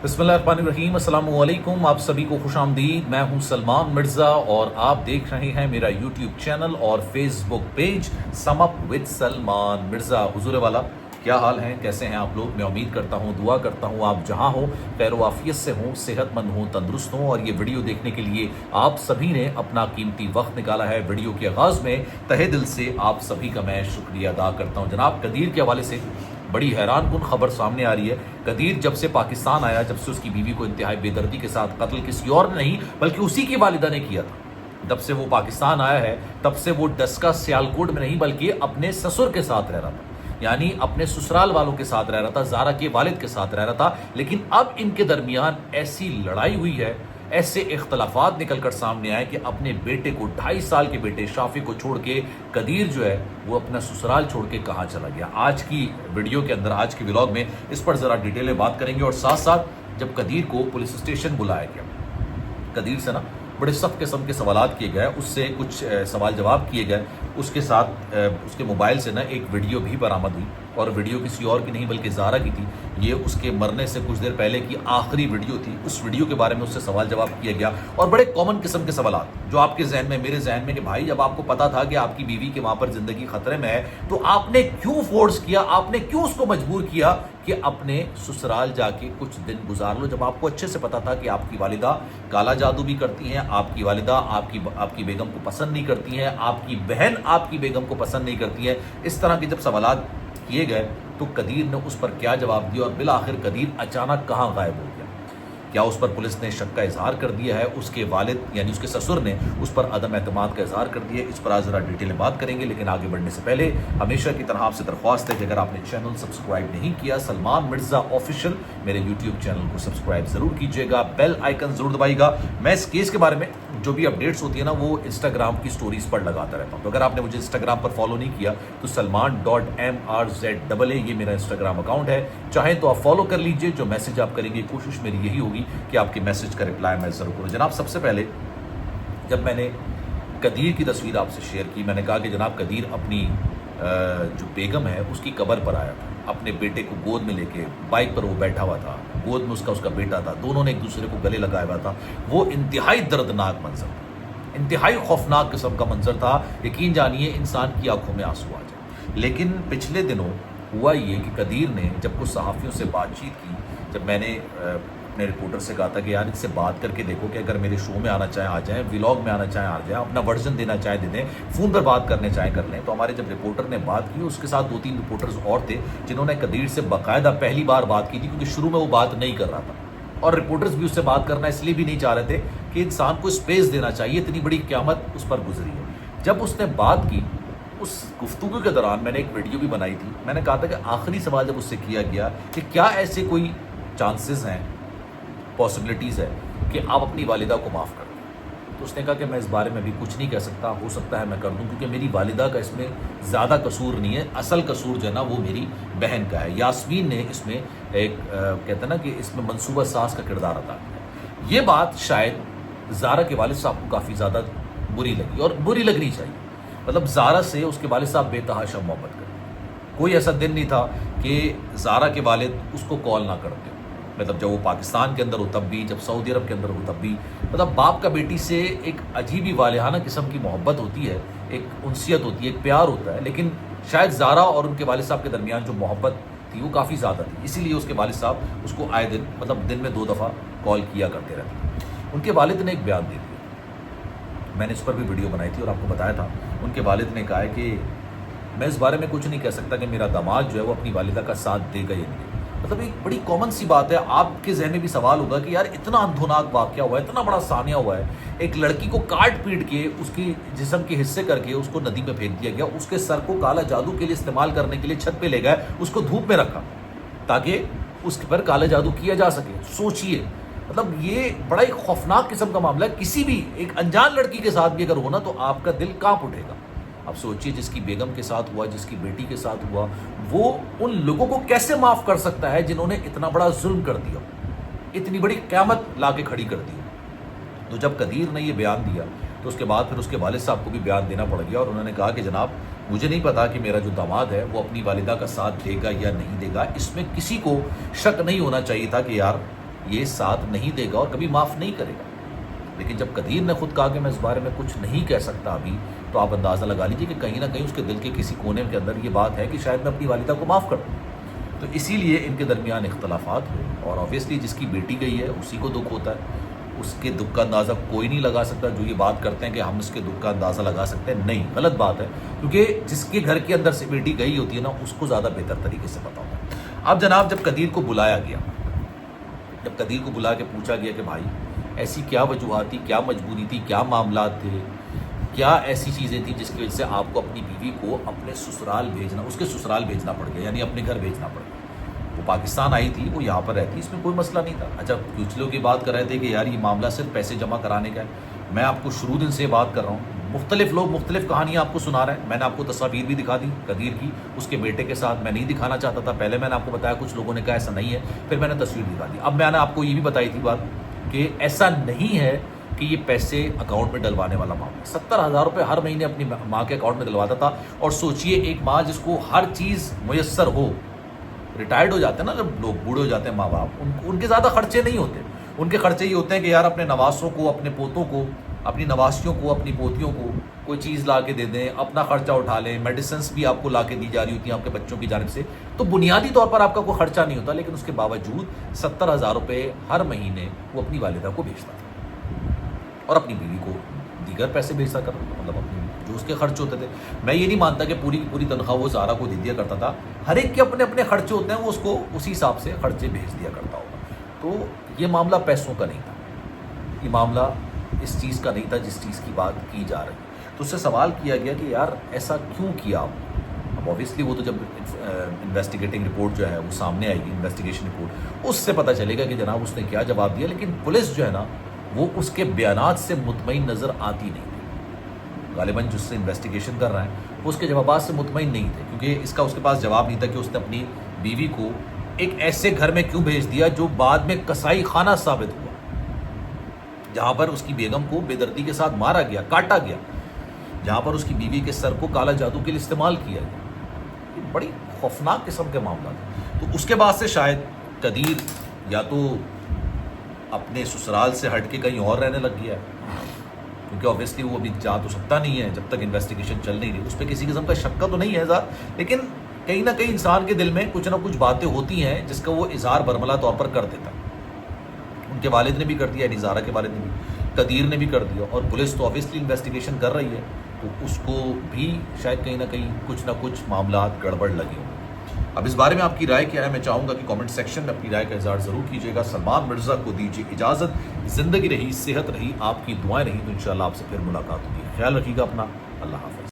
بسم اللہ الرحمن الرحیم، السلام علیکم، آپ سبھی کو خوش آمدید۔ میں ہوں سلمان مرزا اور آپ دیکھ رہے ہیں میرا یوٹیوب چینل اور Facebook page sum up with Salman Mirza. حضور والا کیا حال ہیں، کیسے ہیں آپ لوگ؟ میں امید کرتا ہوں، دعا کرتا ہوں آپ جہاں ہوں خیر و عافیت سے ہوں، صحت مند ہوں، تندرست ہوں۔ اور یہ ویڈیو دیکھنے کے لیے آپ سبھی نے اپنا قیمتی وقت نکالا ہے۔ ویڈیو کے آغاز میں تہہ دل سے آپ سبھی کا میں شکریہ ادا کرتا ہوں۔ جناب قدیر کے حوالے سے بڑی حیران کن خبر سامنے آ رہی ہے۔ قدیر جب سے پاکستان آیا، جب سے اس کی بیوی کو انتہائی بے دردی کے ساتھ قتل کسی اور نے نہیں بلکہ اسی کی والدہ نے کیا تھا، جب سے وہ پاکستان آیا ہے تب سے وہ ڈسکا سیالکوٹ میں نہیں بلکہ اپنے سسر کے ساتھ رہ رہا تھا، یعنی اپنے سسرال والوں کے ساتھ رہ رہا تھا، زارا کے والد کے ساتھ رہ رہا تھا۔ لیکن اب ان کے درمیان ایسی لڑائی ہوئی ہے، ایسے اختلافات نکل کر سامنے آئے کہ اپنے بیٹے کو، 2.5 سال کے بیٹے شافی کو چھوڑ کے قدیر جو ہے وہ اپنا سسرال چھوڑ کے کہاں چلا گیا۔ آج کی ویڈیو کے اندر، آج کی ولاگ میں اس پر ذرا ڈیٹیل میں بات کریں گے، اور ساتھ ساتھ جب قدیر کو پولیس اسٹیشن بلایا گیا، قدیر سے بڑے سخت قسم کے سوالات کیے گئے، اس سے کچھ سوال جواب کیے گئے، اس کے ساتھ اس کے موبائل سے ایک ویڈیو بھی برآمد ہوئی، اور ویڈیو کسی اور کی نہیں بلکہ زارا کی تھی۔ یہ اس کے مرنے سے کچھ دیر پہلے کی آخری ویڈیو تھی۔ اس ویڈیو کے بارے میں اس سے سوال جواب کیا گیا، اور بڑے کامن قسم کے سوالات جو آپ کے ذہن میں، میرے ذہن میں، کہ بھائی جب آپ کو پتا تھا کہ آپ کی بیوی کے وہاں پر زندگی خطرے میں ہے تو آپ نے کیوں فورس کیا، آپ نے کیوں اس کو مجبور کیا کہ اپنے سسرال جا کے کچھ دن گزار لو، جب آپ کو اچھے سے پتا تھا کہ آپ کی والدہ کالا جادو بھی کرتی ہیں، آپ کی والدہ آپ کی بیگم کو پسند نہیں کرتی ہیں، آپ کی بہن آپ کی بیگم کو پسند نہیں کرتی ہے۔ اس طرح کے جب سوالات کیے گئے تو قدیر نے اس پر کیا جواب دیا، اور بالآخر قدیر اچانک کہاں غائب ہو گیا؟ کیا اس پر پولیس نے شک کا اظہار کر دیا ہے؟ اس کے والد یعنی اس کے سسر نے اس پر عدم اعتماد کا اظہار کر دیا ہے؟ اس پر آج ذرا ڈیٹیل میں بات کریں گے، لیکن آگے بڑھنے سے پہلے ہمیشہ کی طرح آپ سے درخواست ہے کہ اگر آپ نے چینل سبسکرائب نہیں کیا، سلمان مرزا آفیشیل میرے یوٹیوب چینل کو سبسکرائب ضرور کیجیے گا، بیل آئیکن ضرور دبائیے گا۔ میں اس کیس کے بارے میں جو بھی اپڈیٹس ہوتی ہے وہ انسٹاگرام کی سٹوریز پر لگاتا رہتا ہوں، تو اگر آپ نے مجھے انسٹاگرام پر فالو نہیں کیا تو salman.mrza یہ میرا انسٹاگرام اکاؤنٹ ہے، چاہیں تو آپ فالو کر لیجئے۔ جو میسج آپ کریں گے، کوشش میری یہی ہوگی کہ آپ کے میسج کا رپلائی میں ضرور کروں۔ جناب سب سے پہلے جب میں نے قدیر کی تصویر آپ سے شیئر کی، میں نے کہا کہ جناب قدیر اپنی جو بیگم ہے اس کی قبر پر آیا تھا، اپنے بیٹے کو گود میں لے کے، بائک پر وہ بیٹھا ہوا تھا، گود میں اس کا بیٹا تھا، دونوں نے ایک دوسرے کو گلے لگایا ہوا تھا۔ وہ انتہائی دردناک منظر تھا، انتہائی خوفناک قسم کا منظر تھا، یقین جانیے انسان کی آنکھوں میں آنسو آ جائے۔ لیکن پچھلے دنوں ہوا یہ کہ قدیر نے جب کچھ صحافیوں سے بات چیت کی، جب میں نے اپنے رپورٹر سے کہا تھا کہ یار ان سے بات کر کے دیکھو کہ اگر میرے شو میں آنا چاہیں آ جائیں، ولاگ میں آنا چاہیں آ جائیں، اپنا ورژن دینا چاہیں دے دیں، فون پر بات کرنے چاہیں کر لیں، تو ہمارے جب رپورٹر نے بات کی، اس کے ساتھ 2-3 رپورٹرز اور تھے جنہوں نے قدیر سے باقاعدہ پہلی بار بات کی تھی، کیونکہ شروع میں وہ بات نہیں کر رہا تھا، اور رپورٹرز بھی اس سے بات کرنا اس لیے بھی نہیں چاہ رہے تھے کہ انسان کو اسپیس دینا چاہیے، اتنی بڑی قیامت اس پر گزری ہے۔ جب اس نے بات کی، اس گفتگو کے دوران میں نے ایک ویڈیو بھی بنائی تھی، میں نے کہا تھا کہ آخری سوال جب اس سے کیا گیا کہ کیا ایسے کوئی چانسز ہیں، پاسبلٹیز ہے کہ آپ اپنی والدہ کو معاف کر دیں، تو اس نے کہا کہ میں اس بارے میں بھی کچھ نہیں کہہ سکتا، ہو سکتا ہے میں کر دوں، کیونکہ میری والدہ کا اس میں زیادہ قصور نہیں ہے، اصل قصور جو ہے وہ میری بہن کا ہے۔ یاسمین نے اس میں ایک کہتے ہیں کہ اس میں منصوبہ ساز کا کردار ادا کیا۔ یہ بات شاید زارا کے والد صاحب کو کافی زیادہ بری لگی، اور بری لگنی چاہیے۔ مطلب زارا سے اس کے والد صاحب بے تحاشا محبت کرتے، کوئی ایسا دن نہیں تھا کہ زارا کے والد اس کو کال نہ کرتے، مطلب جب وہ پاکستان کے اندر ہو تب بھی، جب سعودی عرب کے اندر ہو تب بھی، مطلب باپ کا بیٹی سے ایک عجیب ہی والہانہ قسم کی محبت ہوتی ہے، ایک انسیت ہوتی ہے، ایک پیار ہوتا ہے۔ لیکن شاید زارا اور ان کے والد صاحب کے درمیان جو محبت تھی وہ کافی زیادہ تھی، اسی لیے اس کے والد صاحب اس کو آئے دن، مطلب دن میں 2 دفعہ کال کیا کرتے رہتے۔ ان کے والد نے ایک بیان دے دیا، میں نے اس پر بھی ویڈیو بنائی تھی اور آپ کو بتایا تھا۔ ان کے والد نے کہا ہے کہ میں اس بارے میں کچھ نہیں کہہ سکتا کہ میرا داماد جو ہے وہ اپنی والدہ کا ساتھ دے گا یا نہیں۔ مطلب ایک بڑی کامن سی بات ہے، آپ کے ذہن میں بھی سوال ہوگا کہ یار اتنا اندھوناک واقعہ ہوا ہے، اتنا بڑا سانیہ ہوا ہے، ایک لڑکی کو کاٹ پیٹ کے اس کی جسم کے حصے کر کے اس کو ندی میں پھینک دیا گیا، اس کے سر کو کالا جادو کے لیے استعمال کرنے کے لیے چھت پہ لے گئے، اس کو دھوپ میں رکھا تاکہ اس پر کالا جادو کیا جا سکے۔ سوچئے، مطلب یہ بڑا ہی خوفناک قسم کا معاملہ ہے، کسی بھی ایک انجان لڑکی کے ساتھ بھی اگر ہونا تو آپ کا دل کانپ اٹھے گا۔ اب سوچئے جس کی بیگم کے ساتھ ہوا، جس کی بیٹی کے ساتھ ہوا، وہ ان لوگوں کو کیسے معاف کر سکتا ہے جنہوں نے اتنا بڑا ظلم کر دیا، اتنی بڑی قیامت لا کے کھڑی کر دی۔ تو جب قدیر نے یہ بیان دیا تو اس کے بعد پھر اس کے والد صاحب کو بھی بیان دینا پڑ گیا، اور انہوں نے کہا کہ جناب مجھے نہیں پتا کہ میرا جو داماد ہے وہ اپنی والدہ کا ساتھ دے گا یا نہیں دے گا، اس میں کسی کو شک نہیں ہونا چاہیے تھا کہ یار یہ ساتھ نہیں دے گا اور کبھی معاف نہیں کرے گا. لیکن جب قدیر نے خود کہا کہ میں اس بارے میں کچھ نہیں کہہ سکتا ابھی, تو آپ اندازہ لگا لیجیے کہ کہیں نہ کہیں اس کے دل کے کسی کونے کے اندر یہ بات ہے کہ شاید میں اپنی والدہ کو معاف کر دوں. تو اسی لیے ان کے درمیان اختلافات ہوئے, اور آبویسلی جس کی بیٹی گئی ہے اسی کو دکھ ہوتا ہے. اس کے دکھ کا اندازہ کوئی نہیں لگا سکتا. جو یہ بات کرتے ہیں کہ ہم اس کے دکھ کا اندازہ لگا سکتے ہیں, نہیں, غلط بات ہے. کیونکہ جس کے گھر کے اندر سے بیٹی گئی ہوتی ہے نا, اس کو زیادہ بہتر طریقے سے پتا ہوتا ہے. اب جناب جب قدیر کو بلایا گیا, جب قدیر کو بلا کے پوچھا گیا کہ بھائی ایسی کیا وجوہات تھی, کیا مجبوری تھی, کیا معاملات تھے, کیا ایسی چیزیں تھیں جس کی وجہ سے آپ کو اپنی بیوی کو اپنے سسرال بھیجنا, اس کے سسرال بھیجنا پڑ گیا, یعنی اپنے گھر بھیجنا پڑ گیا. وہ پاکستان آئی تھی, وہ یہاں پر رہتی, اس میں کوئی مسئلہ نہیں تھا. اچھا, کچھ لوگ یہ بات کر رہے تھے کہ یار یہ معاملہ صرف پیسے جمع کرانے کا ہے. میں آپ کو شروع دن سے یہ بات کر رہا ہوں, مختلف لوگ مختلف کہانیاں آپ کو سنا رہے ہیں. میں نے آپ کو تصاویر بھی دکھا دی قدیر کی اس کے بیٹے کے ساتھ. میں نہیں دکھانا چاہتا تھا, پہلے میں نے آپ کو بتایا, کچھ لوگوں نے کہا ایسا نہیں ہے, پھر میں نے تصویر دکھا دی. اب میں نے آپ کو یہ بھی بتائی تھی بات کہ ایسا نہیں ہے کہ یہ پیسے اکاؤنٹ میں ڈلوانے والا معاملہ. 70,000 روپے ہر مہینے اپنی ماں کے اکاؤنٹ میں ڈلواتا تھا. اور سوچئے ایک ماں جس کو ہر چیز میسر ہو, ریٹائرڈ ہو جاتے ہیں نا جب لوگ, بوڑھے ہو جاتے ہیں ماں باپ, ان کے زیادہ خرچے نہیں ہوتے. ان کے خرچے یہ ہوتے ہیں کہ یار اپنے نواسوں کو, اپنے پوتوں کو, اپنی نواسیوں کو, اپنی پوتیوں کو کوئی چیز لا کے دے دیں, اپنا خرچہ اٹھا لیں. میڈیسنس بھی آپ کو لا کے دی جا رہی ہوتی ہیں آپ کے بچوں کی جانب سے, تو بنیادی طور پر آپ کا کوئی خرچہ نہیں ہوتا. لیکن اس کے باوجود 70,000 روپے ہر مہینے وہ اپنی والدہ کو بھیجتا تھا, اور اپنی بیوی کو دیگر پیسے بھیجتا کرتا تھا, مطلب اپنی جو اس کے خرچ ہوتے تھے. میں یہ نہیں مانتا کہ پوری کی پوری تنخواہ وہ زارا کو دے دیا کرتا تھا. ہر ایک کے اپنے اپنے خرچے ہوتے ہیں, وہ اس کو اسی حساب سے خرچے بھیج دیا کرتا ہوگا. تو یہ معاملہ پیسوں کا نہیں تھا, یہ معاملہ اس چیز کا نہیں تھا جس چیز کی بات کی جا رہی. تو اس سے سوال کیا گیا کہ یار ایسا کیوں کیا آپ. اب آبویسلی وہ تو جب انویسٹیگیٹنگ رپورٹ جو ہے وہ سامنے آئے گی, انویسٹیگیشن رپورٹ, اس سے پتہ چلے گا کہ جناب اس نے کیا جواب دیا. لیکن پولیس جو ہے نا وہ اس کے بیانات سے مطمئن نظر آتی نہیں تھی. غالباً جس سے انویسٹیگیشن کر رہے ہیں وہ اس کے جوابات سے مطمئن نہیں تھے, کیونکہ اس کا اس کے پاس جواب نہیں تھا کہ اس نے اپنی بیوی کو ایک ایسے گھر میں کیوں بھیج دیا جو بعد میں کسائی خانہ ثابت ہوا, جہاں پر اس کی بیگم کو بے دردی کے ساتھ مارا گیا, کاٹا گیا, جہاں پر اس کی بیوی کے سر کو کالا جادو کے لیے استعمال کیا گیا. یہ بڑی خوفناک قسم کے معاملات. تو اس کے بعد سے شاید قدیر یا تو اپنے سسرال سے ہٹ کے کہیں اور رہنے لگ گیا ہے, کیونکہ اوبیسلی وہ ابھی جا تو سکتا نہیں ہے جب تک انویسٹیگیشن چل نہیں رہی. اس پہ کسی قسم کا شک تو نہیں ہے ذات, لیکن کہیں نہ کہیں انسان کے دل میں کچھ نہ کچھ باتیں ہوتی ہیں جس کا وہ اظہار برملا طور پر کر دیتا ہے. ان کے والد نے بھی کر دیا, نظارہ کے والد نے بھی, قدیر نے بھی کر دیا, اور پولیس تو اوبیسلی انویسٹیگیشن کر رہی ہے, تو اس کو بھی شاید کہیں نہ کہیں کچھ نہ کچھ معاملات گڑبڑ لگے ہوں. اب اس بارے میں آپ کی رائے کیا ہے, میں چاہوں گا کہ کامنٹ سیکشن میں اپنی رائے کا اظہار ضرور کیجیے گا. سلمان مرزا کو دیجیے اجازت. زندگی رہی, صحت رہی, آپ کی دعائیں رہی, تو انشاءاللہ آپ سے پھر ملاقات ہوگی. خیال رکھیے گا اپنا. اللہ حافظ.